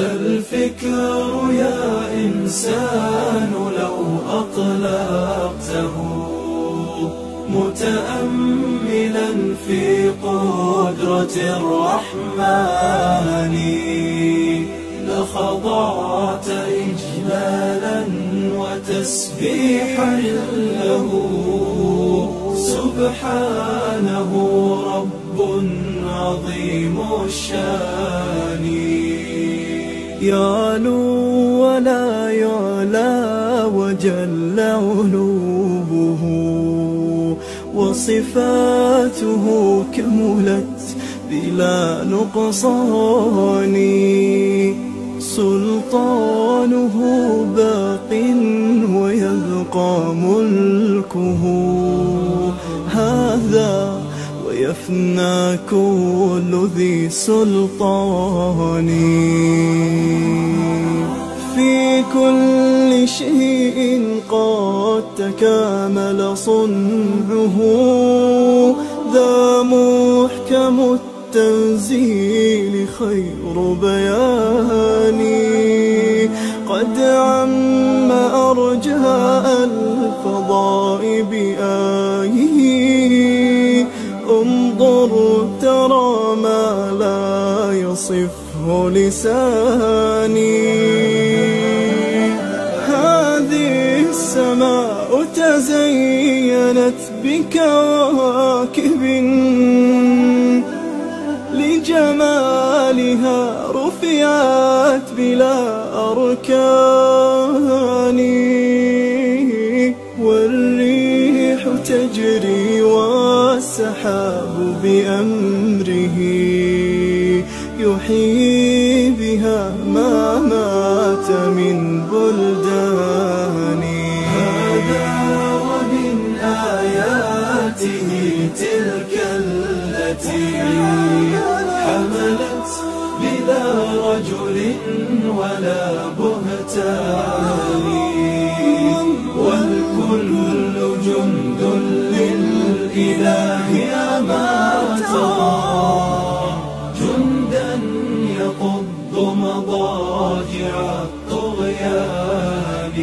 الفكر يا إنسان لو أطلقته متأملا في قدرة الرحمن لخضعت إجلالا وتسبيحا له سبحانه رب عظيم الشان يعلو ولا يعلى وجل علوه وصفاته كملت بلا نقصان سلطانه باق ويبقى ملكه هذا ويفنى كل ذي سلطان في كل شيء قد تكامل صنعه ذا محكم التنزيل خير بيان قد عم أرجاء الفضاء بآيه انظر ترى ما لا يصفه لساني هذه السماء تزينت بكواكب لجمالها رفعت بلا أركان والريح تجري والسحاب بأمره يحيي بها ما مات من بلدان هذا ومن آياته تلك التي حملت بلا رجل ولا بهتان والكل جند للإله أما ترى جندا يقض مضاجع الطغيان